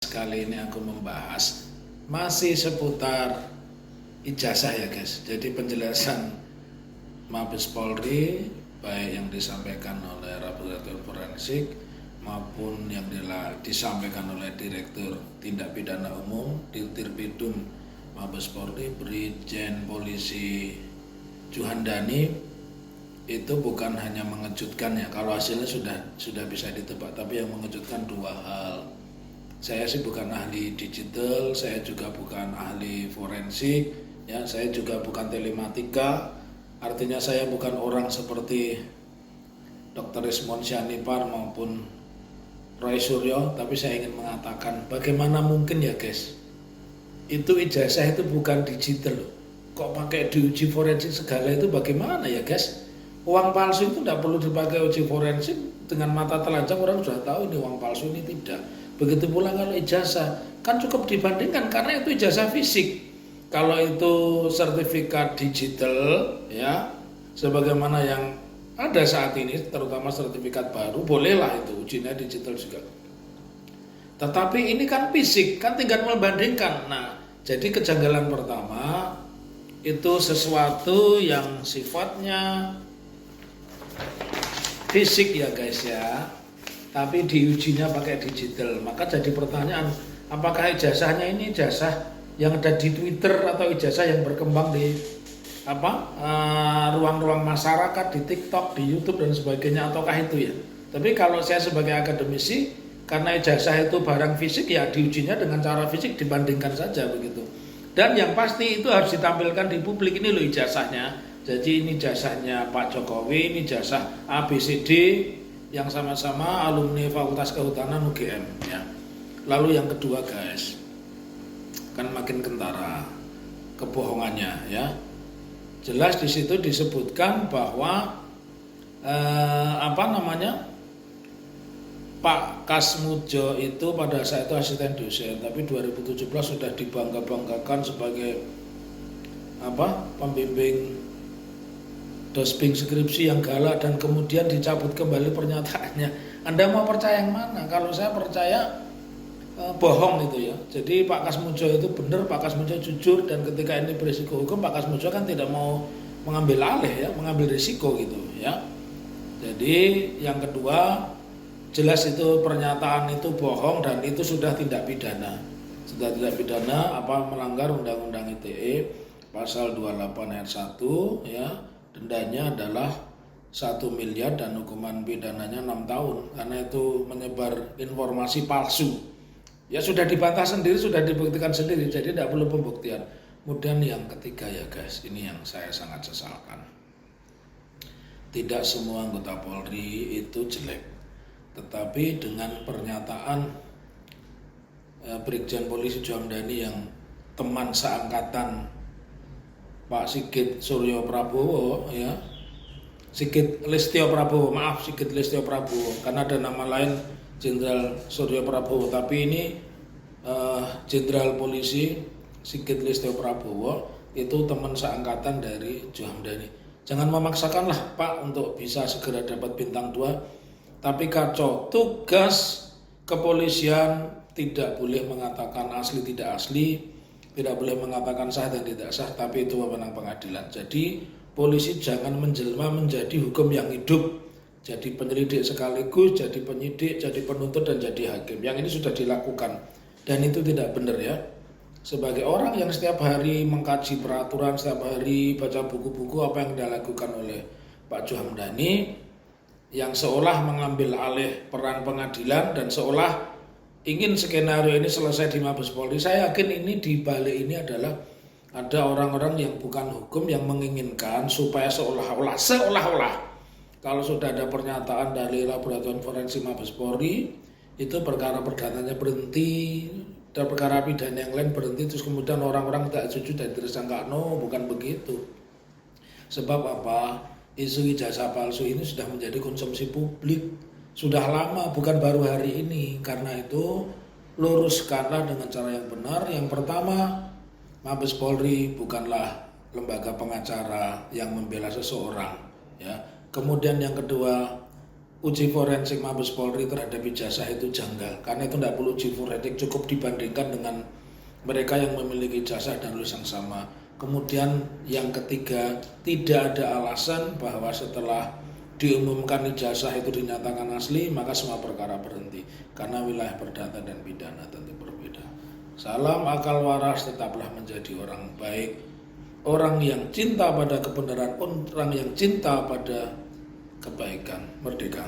Kali ini aku membahas masih seputar ijazah ya guys. Jadi penjelasan Mabes Polri baik yang disampaikan oleh Laboratorium Forensik maupun yang disampaikan oleh Direktur Tindak Pidana Umum Dirtipidum Mabes Polri Brigjen Polisi Juhandani itu bukan hanya mengejutkan ya, kalau hasilnya sudah bisa ditebak, tapi yang mengejutkan dua hal. Saya sih bukan ahli digital, saya juga bukan ahli forensik, ya, saya juga bukan telematika. Artinya saya bukan orang seperti Dr. Ismon Syanipar maupun Roy Suryo, tapi saya ingin mengatakan bagaimana mungkin ya guys, itu ijazah itu bukan digital, kok pakai diuji forensik segala itu bagaimana ya guys? Uang palsu itu tidak perlu dipakai uji forensik, dengan mata telanjang orang sudah tahu ini uang palsu, ini tidak. Begitu pula kalau ijazah, kan cukup dibandingkan karena itu ijazah fisik. Kalau itu sertifikat digital ya, sebagaimana yang ada saat ini, terutama sertifikat baru, bolehlah itu ujinya digital juga. Tetapi ini kan fisik, kan tinggal membandingkan. Nah, jadi kejanggalan pertama itu sesuatu yang sifatnya fisik ya guys ya, tapi diujinya pakai digital. Maka jadi pertanyaan, apakah ijazahnya ini ijazah yang ada di Twitter atau ijazah yang berkembang di ruang-ruang masyarakat, di TikTok, di YouTube dan sebagainya, ataukah itu ya? Tapi kalau saya sebagai akademisi, karena ijazah itu barang fisik ya diujinya dengan cara fisik, dibandingkan saja begitu. Dan yang pasti itu harus ditampilkan di publik, ini loh ijazahnya. Jadi ini ijazahnya Pak Jokowi, ini ijazah ABCD yang sama-sama alumni Fakultas Kehutanan UGM ya. Lalu yang kedua guys, kan makin kentara kebohongannya ya. Jelas di situ disebutkan bahwa Pak Kasmujo itu pada saat itu asisten dosen, tapi 2017 sudah dibangga-banggakan sebagai pembimbing dosping skripsi yang galak, dan kemudian dicabut kembali pernyataannya. Anda mau percaya yang mana? Kalau saya percaya bohong itu ya. Jadi Pak Kasmujo itu benar, Pak Kasmujo jujur, dan ketika ini berisiko hukum, Pak Kasmujo kan tidak mau mengambil alih ya, mengambil risiko gitu ya. Jadi yang kedua, jelas itu pernyataan itu bohong dan itu sudah tindak pidana. Sudah tindak pidana melanggar Undang-Undang ITE pasal 28 ayat 1 ya. Dendanya adalah 1 miliar dan hukuman pidananya 6 tahun karena itu menyebar informasi palsu. Ya sudah dibantah sendiri, sudah dibuktikan sendiri, jadi tidak perlu pembuktian. Kemudian yang ketiga ya guys, ini yang saya sangat sesalkan. Tidak semua anggota Polri itu jelek, tetapi dengan pernyataan Brigjen Polisi Juhandani yang teman seangkatan Pak Sigit Suryo Prabowo ya, Sigit Listio Prabowo, karena ada nama lain Jenderal Suryo Prabowo, tapi ini Jenderal Polisi Sigit Listio Prabowo itu teman seangkatan dari Juhandani. Jangan memaksakanlah Pak untuk bisa segera dapat bintang 2, tapi kacau tugas kepolisian, tidak boleh mengatakan asli tidak asli, tidak boleh mengatakan sah dan tidak sah, tapi itu wewenang pengadilan. Jadi polisi jangan menjelma menjadi hukum yang hidup, jadi penyelidik sekaligus, jadi penyidik, jadi penuntut, dan jadi hakim. Yang ini sudah dilakukan dan itu tidak benar ya. Sebagai orang yang setiap hari mengkaji peraturan, setiap hari baca buku-buku apa yang dilakukan oleh Pak Juhandani, yang seolah mengambil alih peran pengadilan dan seolah ingin skenario ini selesai di Mabes Polri. Saya yakin ini di balik ini adalah ada orang-orang yang bukan hukum yang menginginkan supaya seolah-olah kalau sudah ada pernyataan dari Laboratorium Forensik Mabes Polri itu perkara perdananya berhenti dan perkara pidana yang lain berhenti, terus kemudian orang-orang tidak setuju dan tersangka. No, bukan begitu. Sebab apa? Isu ijazah palsu ini sudah menjadi konsumsi publik. Sudah lama, bukan baru hari ini. Karena itu luruskanlah dengan cara yang benar. Yang pertama, Mabes Polri bukanlah lembaga pengacara yang membela seseorang ya. Kemudian yang kedua, uji forensik Mabes Polri terhadap ijazah itu janggal, karena itu tidak perlu uji forensik, cukup dibandingkan dengan mereka yang memiliki ijazah dan lulus yang sama. Kemudian yang ketiga, tidak ada alasan bahwa setelah diumumkan ijazah itu dinyatakan asli maka semua perkara berhenti, karena wilayah perdata dan pidana tentu berbeda. Salam akal waras, tetaplah menjadi orang baik, orang yang cinta pada kebenaran, orang yang cinta pada kebaikan. Merdeka.